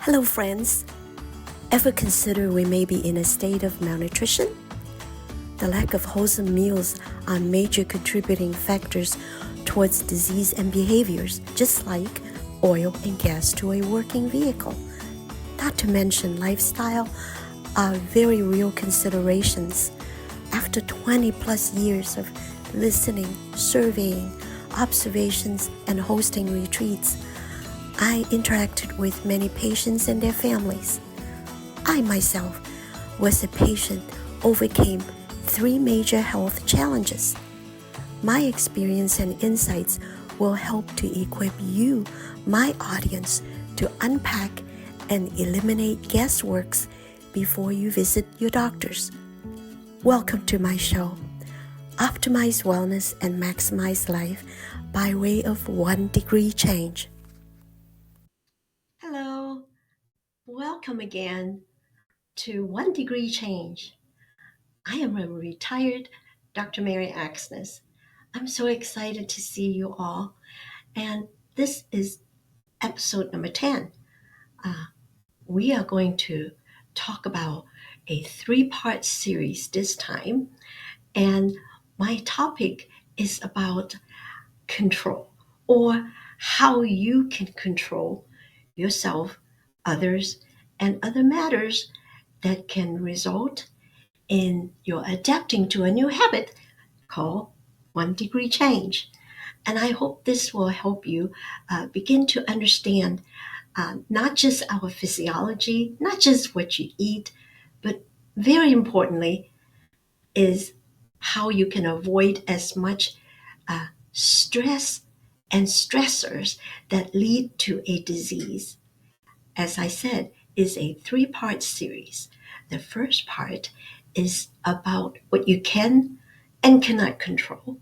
Hello, friends. Ever consider we may be in a state of malnutrition? The lack of wholesome meals are major contributing factors towards disease and behaviors, just like oil and gas to a working vehicle. Not to mention lifestyle are very real considerations. After 20 plus years of listening, surveying, observations, and hosting retreats, I interacted with many patients and their families. I myself was a patient overcame 3 major health challenges. My experience and insights will help to equip you, my audience, to unpack and eliminate guesswork before you visit your doctors. Welcome to my show, Optimize Wellness and Maximize Life by way of 1 degree change. Hello, welcome again to 1 degree change. I am a retired Dr. Mary Axness. I'm so excited to see you all, and this is episode number 10. We are going to talk about a 3-part series this time, and my topic is about control, or how you can control yourself, others, and other matters that can result in your adapting to a new habit called 1 degree change. And I hope this will help you begin to understand not just our physiology, not just what you eat, but very importantly is how you can avoid as much stress and stressors that lead to a disease. As I said, is a 3-part series. The first part is about what you can and cannot control.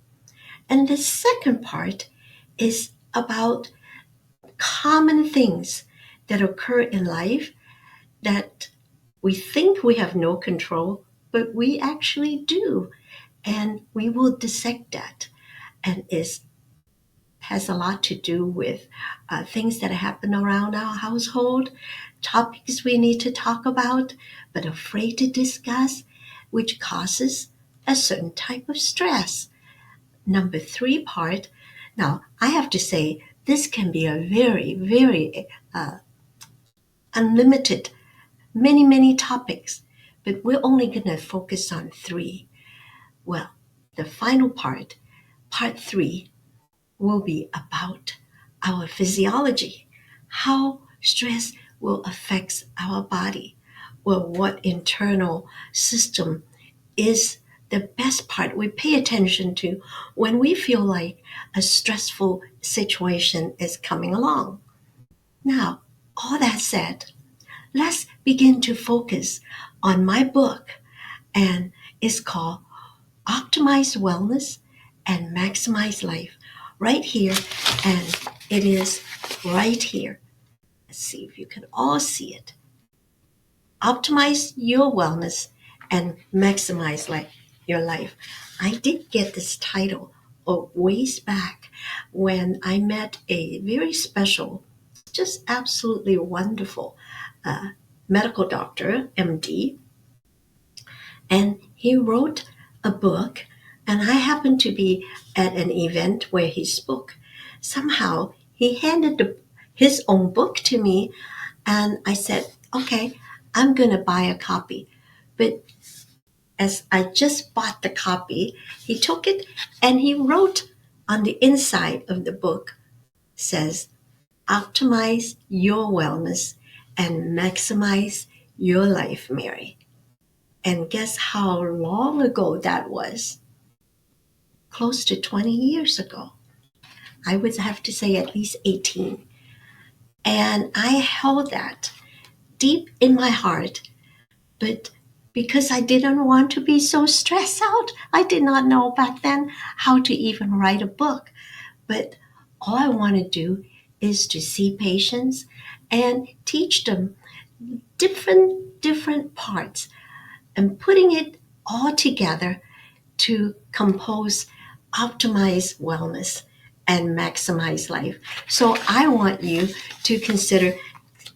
And the second part is about common things that occur in life that we think we have no control, but we actually do. And we will dissect that. And it has a lot to do with things that happen around our household, topics we need to talk about, but afraid to discuss, which causes a certain type of stress. Number 3 part, now I have to say, this can be a very, very unlimited, many topics, but we're only going to focus on 3. Well, the final part 3, will be about our physiology, how stress will affect our body, well, what internal system is the best part we pay attention to when we feel like a stressful situation is coming along. Now, all that said, let's begin to focus on my book, and it's called Optimize Wellness and Maximize Life, right here, and it is right here. Let's see if you can all see it. Optimize your wellness and maximize your life. I did get this title a ways back when I met a very special, just absolutely wonderful medical doctor, MD, and he wrote a book, and I happened to be at an event where he spoke. Somehow he handed his own book to me, and I said, okay, I'm going to buy a copy. But as I just bought the copy, he took it and he wrote on the inside of the book, says, optimize your wellness and maximize your life, Mary. And guess how long ago that was? Close to 20 years ago. I would have to say at least 18. And I held that deep in my heart, but because I didn't want to be so stressed out, I did not know back then how to even write a book. But all I want to do is to see patients and teach them different parts and putting it all together to compose optimize wellness and maximize life. So I want you to consider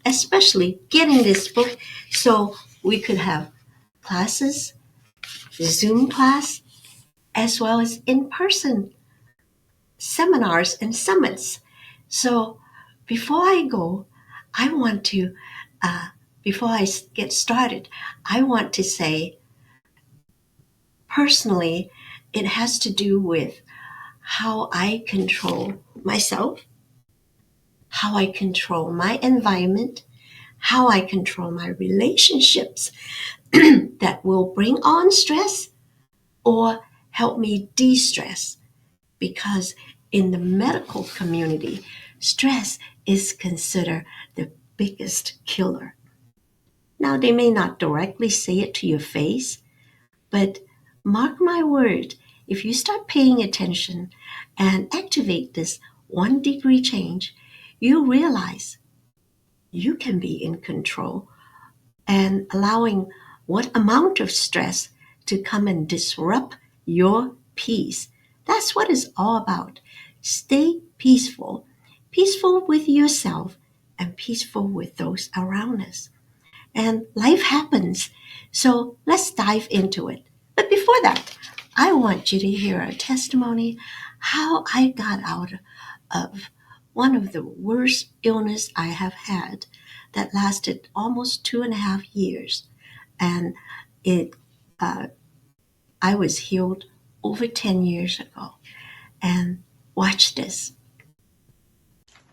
especially getting this book so we could have classes, Zoom class, as well as in-person seminars and summits. So before I go, I want to, uh, before I get started, I want to say personally, it has to do with how I control myself, how I control my environment, how I control my relationships that will bring on stress or help me de stress. Because in the medical community, stress is considered the biggest killer. Now, they may not directly say it to your face, but mark my word, if you start paying attention and activate this 1 degree change, you realize you can be in control and allowing what amount of stress to come and disrupt your peace. That's what it's all about. Stay peaceful, peaceful with yourself and peaceful with those around us. And life happens. So let's dive into it. But before that, I want you to hear a testimony how I got out of one of the worst illness I have had that lasted almost 2.5 years. And it I was healed over 10 years ago. And watch this.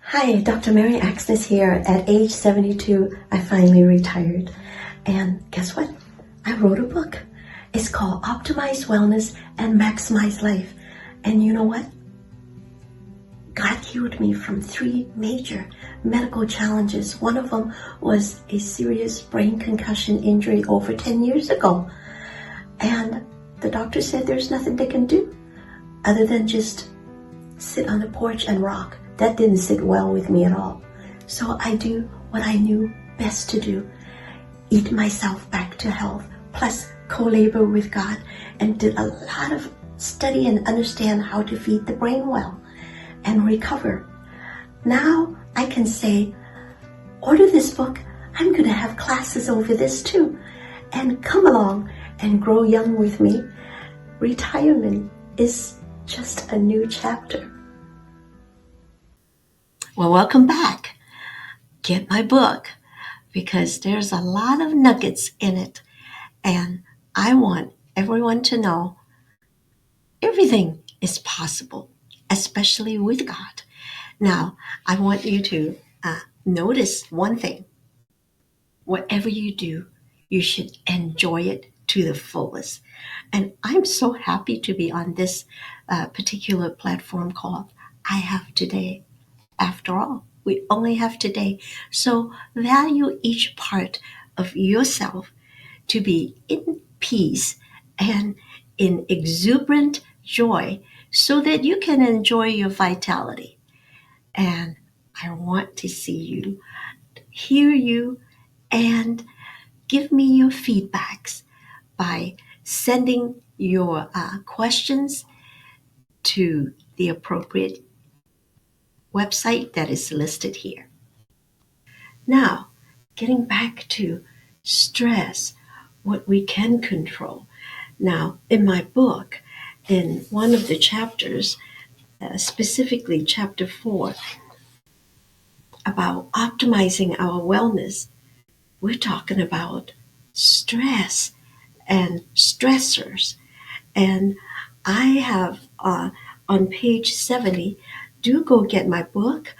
Hi, Dr. Mary Axness here. At age 72, I finally retired. And guess what? I wrote a book. It's called Optimize Wellness and Maximize Life. And you know what? God healed me from 3 major medical challenges. One of them was a serious brain concussion injury over 10 years ago. And the doctor said there's nothing they can do other than just sit on the porch and rock. That didn't sit well with me at all. So I do what I knew best to do. Eat myself back to health, plus co-labor with God, and did a lot of study and understand how to feed the brain well and recover. Now I can say, order this book. I'm going to have classes over this too. And come along and grow young with me. Retirement is just a new chapter. Well, welcome back. Get my book because there's a lot of nuggets in it. And I want everyone to know everything is possible, especially with God. Now, I want you to notice one thing. Whatever you do, you should enjoy it to the fullest. And I'm so happy to be on this particular platform called I Have Today. After all, we only have today. So value each part of yourself to be in peace and in exuberant joy so that you can enjoy your vitality. And I want to see you, hear you, and give me your feedbacks by sending your questions to the appropriate website that is listed here. Now, getting back to stress, what we can control. Now, in my book, in one of the chapters, specifically chapter 4, about optimizing our wellness, we're talking about stress and stressors. And I have on page 70, do go get my book,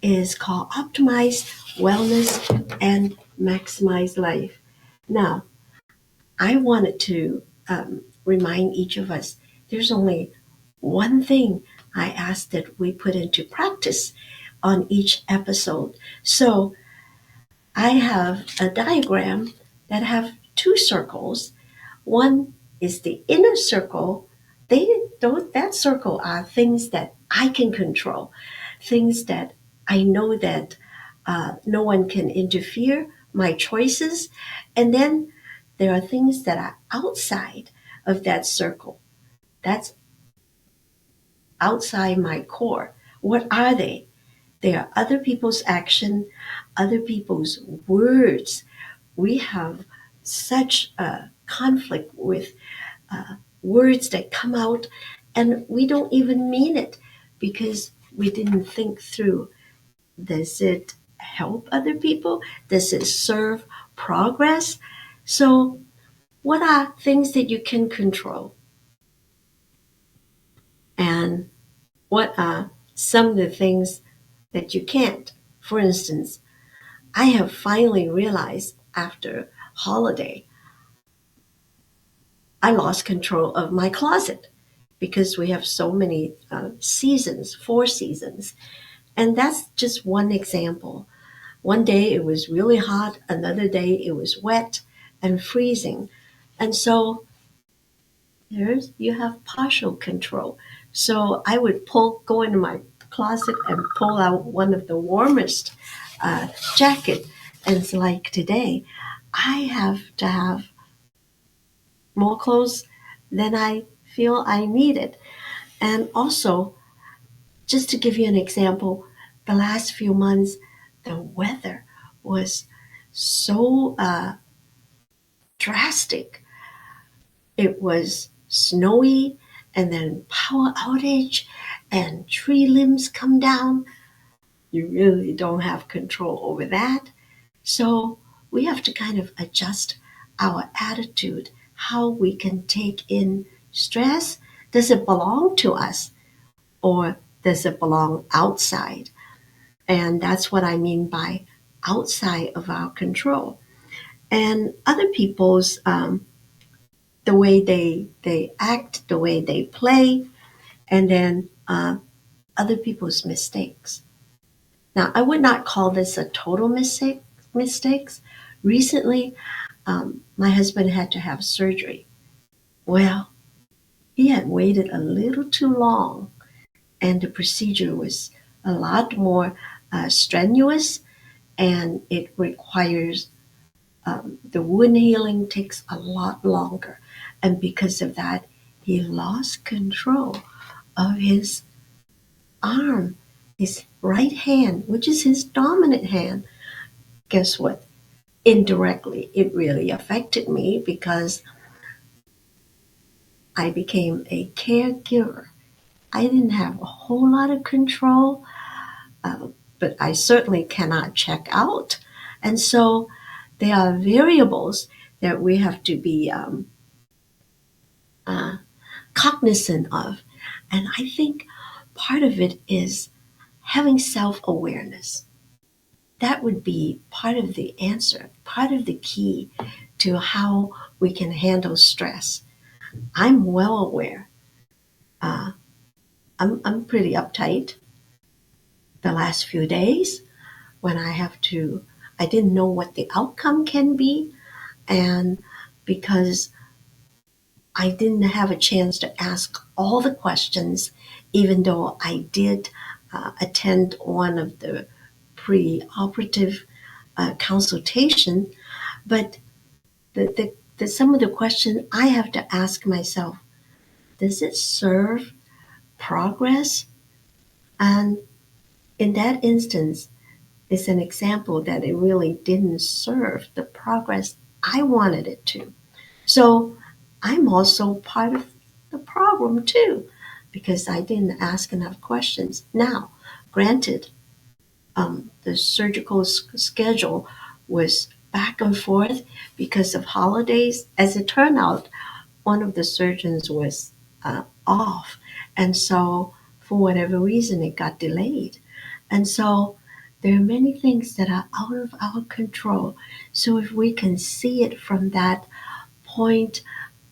is called Optimize Wellness and Maximize Life. Now, I wanted to remind each of us there's only one thing I ask that we put into practice on each episode. So I have a diagram that have 2 circles. One is the inner circle. That circle are things that I can control, things that I know that no one can interfere, my choices. And then there are things that are outside of that circle. That's outside my core. What are they? They are other people's action, other people's words. We have such a conflict with words that come out and we don't even mean it because we didn't think through. Does it help other people? Does it serve progress? So, what are things that you can control? And what are some of the things that you can't? For instance, I have finally realized after holiday, I lost control of my closet because we have so many seasons, 4 seasons. And that's just one example. One day it was really hot, another day it was wet and freezing. And so there's you have partial control. So I would go into my closet and pull out one of the warmest uh, jacket. And it's like today, I have to have more clothes than I feel I needed. And also, just to give you an example, the last few months, the weather was so drastic. It was snowy and then power outage and tree limbs come down. You really don't have control over that. So we have to kind of adjust our attitude, how we can take in stress. Does it belong to us or does it belong outside? And that's what I mean by outside of our control. And other people's, the way they act, the way they play, and then other people's mistakes. Now, I would not call this a total mistakes. Recently, my husband had to have surgery. Well, he had waited a little too long, and the procedure was a lot more strenuous, and it requires the wound healing takes a lot longer. And because of that, he lost control of his arm, his right hand, which is his dominant hand. Guess what? Indirectly, it really affected me because I became a caregiver. I didn't have a whole lot of control, uh, but I certainly cannot check out. And so there are variables that we have to be uh, cognizant of. And I think part of it is having self awareness. That would be part of the answer, part of the key to how we can handle stress. I'm well aware. Uh, I'm pretty uptight the last few days when I didn't know what the outcome can be. And because I didn't have a chance to ask all the questions, even though I did attend one of the pre-operative consultation. But some of the questions I have to ask myself, does it serve progress? And in that instance, it's an example that it really didn't serve the progress I wanted it to. So I'm also part of the problem too, because I didn't ask enough questions. Now, granted, the surgical schedule was back and forth because of holidays. As it turned out, one of the surgeons was off, and so for whatever reason, it got delayed. And so there are many things that are out of our control. So if we can see it from that point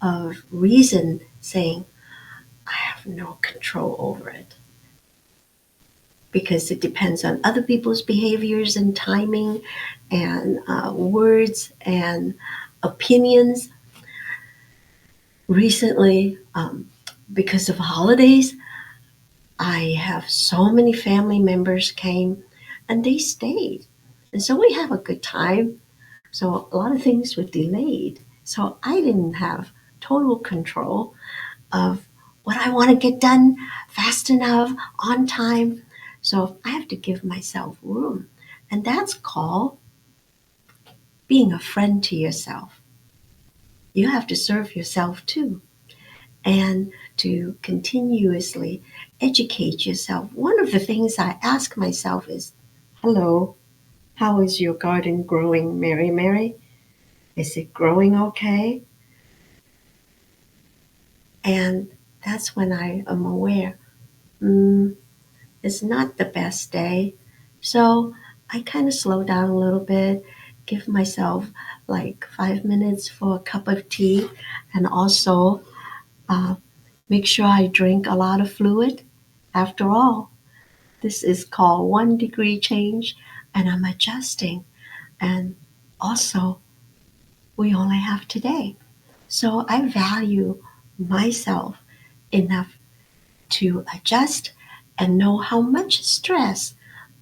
of reason, saying, I have no control over it because it depends on other people's behaviors and timing and words and opinions. Recently, because of holidays, I have so many family members came and they stayed. And so we have a good time. So a lot of things were delayed. So I didn't have total control of what I want to get done fast enough, on time. So I have to give myself room. And that's called being a friend to yourself. You have to serve yourself too. And to continuously educate yourself. One of the things I ask myself is, hello, how is your garden growing, Mary Mary? Is it growing okay? And that's when I am aware, mm, it's not the best day. So I kind of slow down a little bit, give myself like 5 minutes for a cup of tea, and also uh, make sure I drink a lot of fluid. After all, this is called 1 degree change, and I'm adjusting. And also, we only have today. So I value myself enough to adjust and know how much stress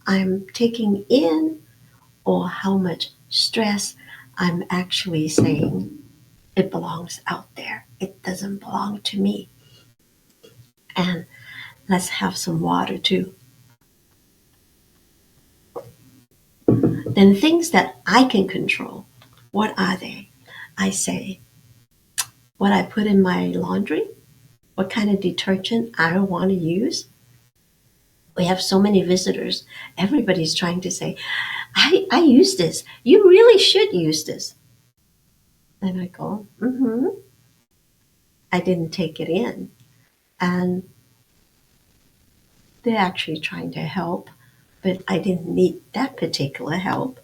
I'm taking in or how much stress I'm actually saying it belongs out there. It doesn't belong to me. And let's have some water too. Then things that I can control, what are they? I say, what I put in my laundry, what kind of detergent I want to use. We have so many visitors. Everybody's trying to say, I use this. You really should use this. And I go, mm-hmm. I didn't take it in. And they're actually trying to help, but I didn't need that particular help.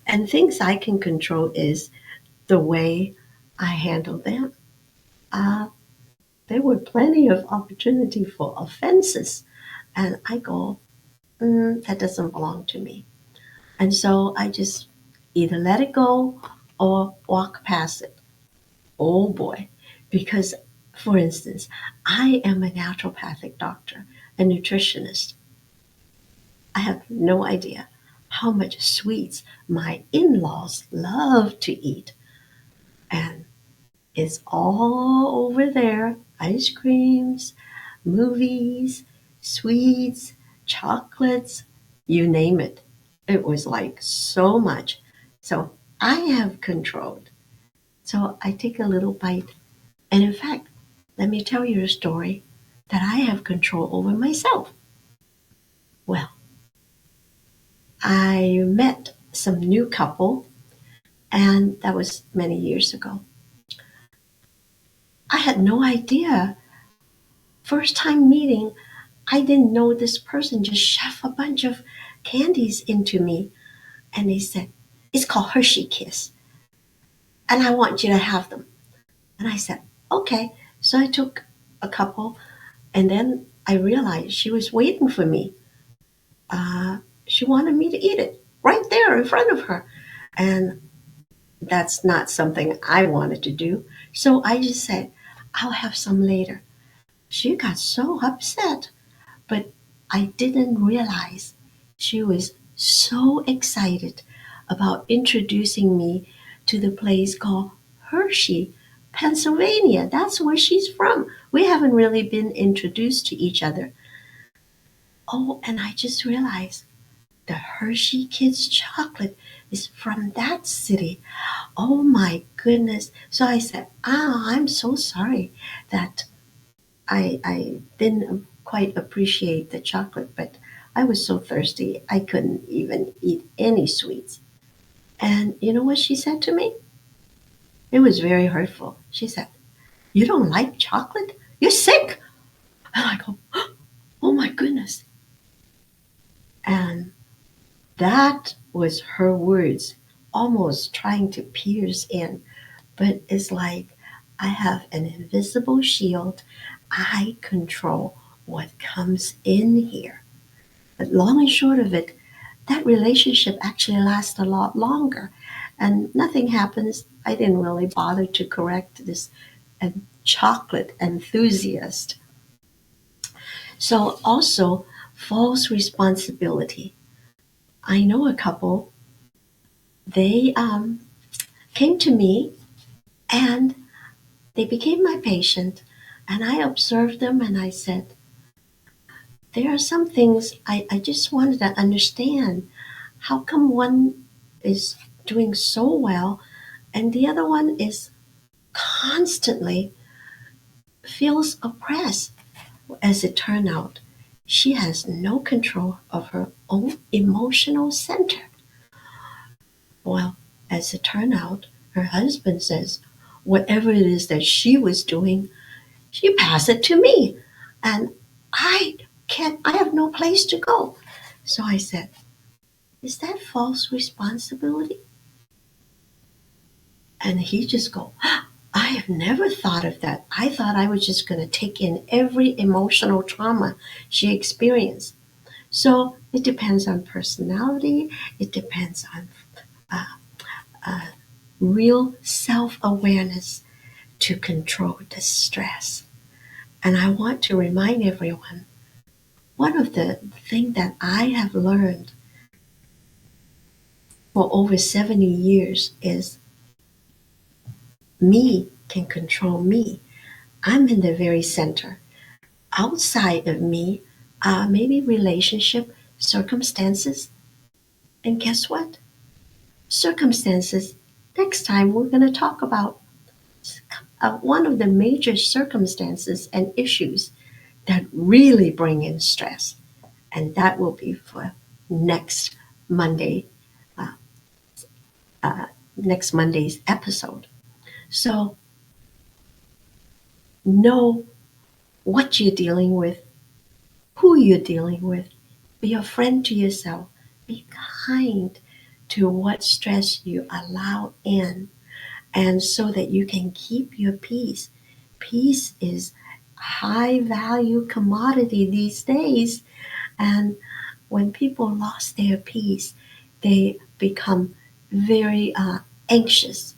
And things I can control is the way I handle them. Uh, there were plenty of opportunity for offenses. And I go, that doesn't belong to me. And so I just either let it go or walk past it. Oh boy. Because, for instance, I am a naturopathic doctor, a nutritionist. I have no idea how much sweets my in laws love to eat. And it's all over there ice creams, movies, sweets, chocolates, you name it. It was like so much. So I have controlled. So I take a little bite. And in fact, let me tell you a story that I have control over myself. Well, I met some new couple, and that was many years ago. I had no idea. First time meeting, I didn't know this person just shoved a bunch of candies into me. And they said, it's called Hershey Kiss, and I want you to have them. And I said, okay. So I took a couple, and then I realized she was waiting for me. She wanted me to eat it right there in front of her. And that's not something I wanted to do. So I just said, I'll have some later. She got so upset, but I didn't realize she was so excited about introducing me to the place called Hershey, Pennsylvania. That's where she's from. We haven't really been introduced to each other. Oh, and I just realized the Hershey Kids chocolate is from that city. Oh my goodness. So I said, I'm so sorry that I didn't quite appreciate the chocolate, but I was so thirsty I couldn't even eat any sweets. And you know what she said to me? It was very hurtful. She said, you don't like chocolate? You're sick. And I go, oh my goodness. And that was her words, almost trying to pierce in. But it's like I have an invisible shield. I control what comes in here. But long and short of it, that relationship actually lasts a lot longer. And nothing happens. I didn't really bother to correct this chocolate enthusiast. So, also, false responsibility. I know a couple, they came to me and they became my patient. And I observed them and I said, there are some things I just wanted to understand. How come one is doing so well and the other one is constantly feels oppressed? As it turned out, she has no control of her own emotional center. Well, as it turned out, her husband says whatever it is that she was doing, she passed it to me. And I have no place to go. So I said, is that false responsibility? And he just go, I have never thought of that. I thought I was just going to take in every emotional trauma she experienced. So it depends on personality. It depends on uh, uh, real self-awareness to control the stress. And I want to remind everyone, one of the things that I have learned for over 70 years is me can control me. I'm in the very center. Outside of me are maybe relationship, circumstances, and guess what? Circumstances. Next time we're going to talk about one of the major circumstances and issues that really bring in stress, and that will be for next Monday, uh, uh, next Monday's episode. So know what you're dealing with, who you're dealing with. Be a friend to yourself. Be kind to what stress you allow in, and so that you can keep your peace. Peace is high value commodity these days, and when people lost their peace, they become very anxious,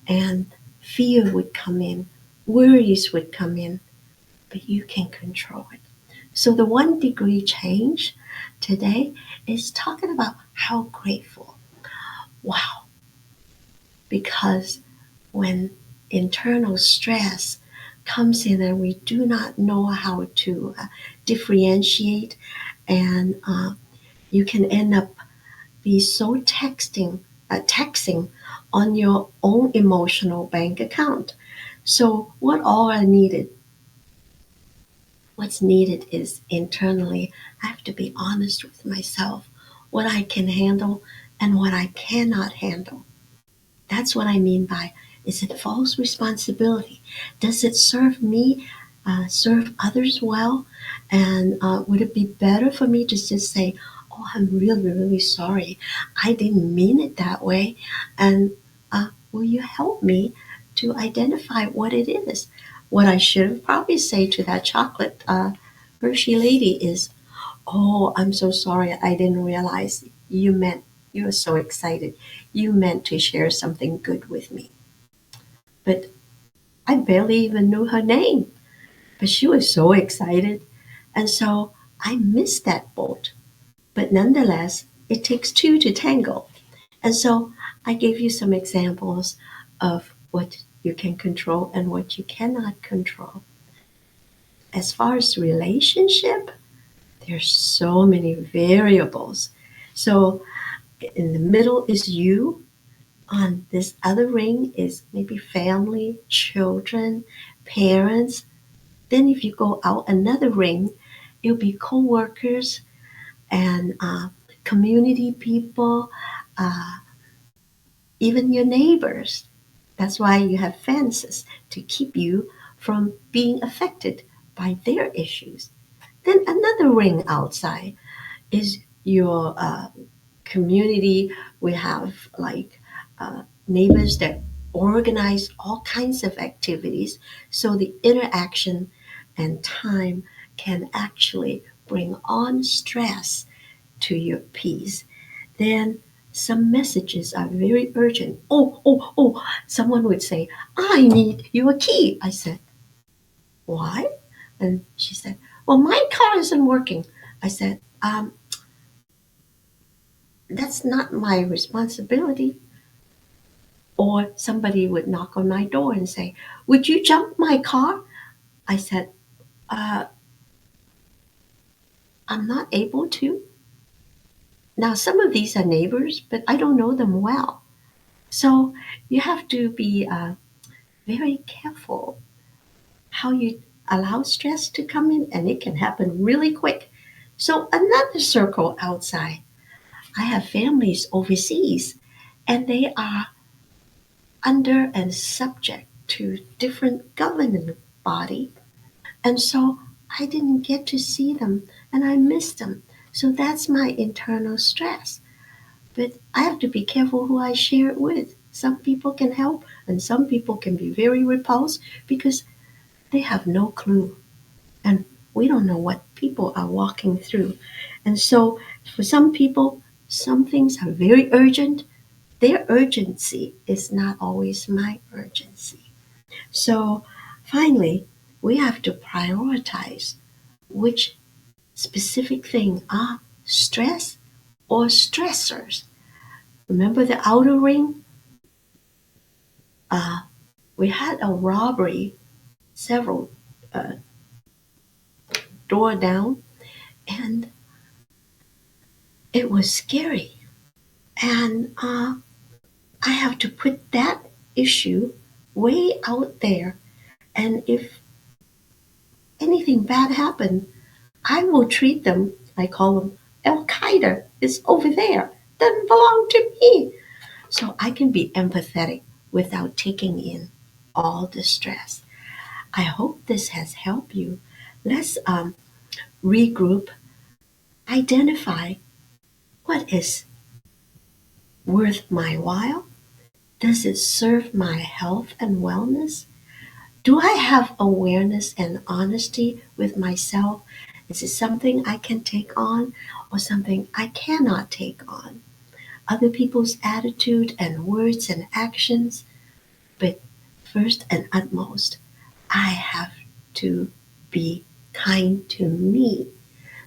and fear would come in, worries would come in, but you can control it. So the 1 degree change today is talking about how grateful. Wow, because when internal stress comes in and we do not know how to differentiate, and you can end up be so taxing on your own emotional bank account. So what's needed is internally, I have to be honest with myself, what I can handle and what I cannot handle. That's what I mean by, is it false responsibility? Does it serve me, serve others well? And would it be better for me to just say, oh, I'm really, really sorry. I didn't mean it that way. And will you help me to identify what it is? What I should have probably say to that chocolate Hershey lady is, oh, I'm so sorry. I didn't realize you were so excited. You meant to share something good with me. But I barely even knew her name. But she was so excited. And so I missed that boat. But nonetheless, it takes two to tango. And so I gave you some examples of what you can control and what you cannot control. As far as relationship, there's so many variables. So in the middle is you. On this other ring is maybe family, children, parents. Then if you go out another ring, it'll be co-workers and community people, uh, even your neighbors. That's why you have fences to keep you from being affected by their issues. Then another ring outside is your community. We have like neighbors that organize all kinds of activities, so the interaction and time can actually bring on stress to your peace. Then some messages are very urgent. Oh, oh, oh, someone would say, I need your key. I said, why? And she said, well, my car isn't working. I said, that's not my responsibility. Or somebody would knock on my door and say, would you jump my car? I said, uh, I'm not able to. Now, some of these are neighbors, but I don't know them well. So you have to be very careful how you allow stress to come in, and it can happen really quick. So, another circle outside, I have families overseas, and they are under and subject to different governing body. And so I didn't get to see them and I missed them. So that's my internal stress. But I have to be careful who I share it with. Some people can help and some people can be very repulsed because they have no clue. And we don't know what people are walking through. And so for some people, some things are very urgent. Their urgency is not always my urgency. So finally, we have to prioritize which specific thing are stress or stressors. Remember the outer ring? Uh, we had a robbery several uh, door down, and it was scary. And I have to put that issue way out there. And if anything bad happens, I will treat them, I call them Al Qaeda is over there, doesn't belong to me. So I can be empathetic without taking in all the stress. I hope this has helped you. Let's regroup, identify what is worth my while. Does it serve my health and wellness? Do I have awareness and honesty with myself? Is it something I can take on or something I cannot take on? Other people's attitude and words and actions, but first and utmost, I have to be kind to me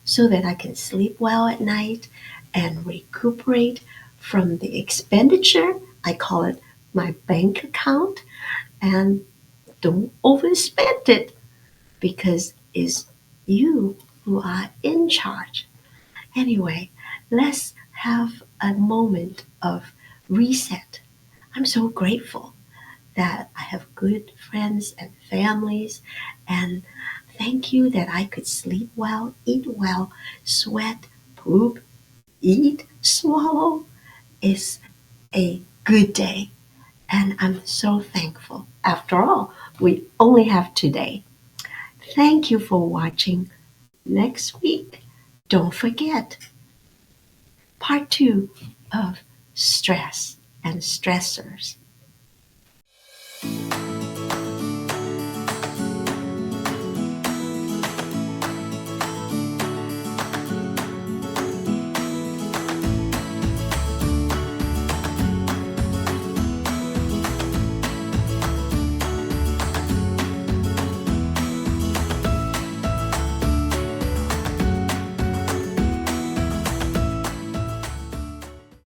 so that I can sleep well at night and recuperate from the expenditure. I call it my bank account, and don't overspend it because it's you who are in charge. Anyway, let's have a moment of reset. I'm so grateful that I have good friends and families, and thank you that I could sleep well, eat well, sweat, poop, eat, swallow. It's a good day, and I'm so thankful. After all, we only have today. Thank you for watching. Next week, don't forget part two of stress and stressors.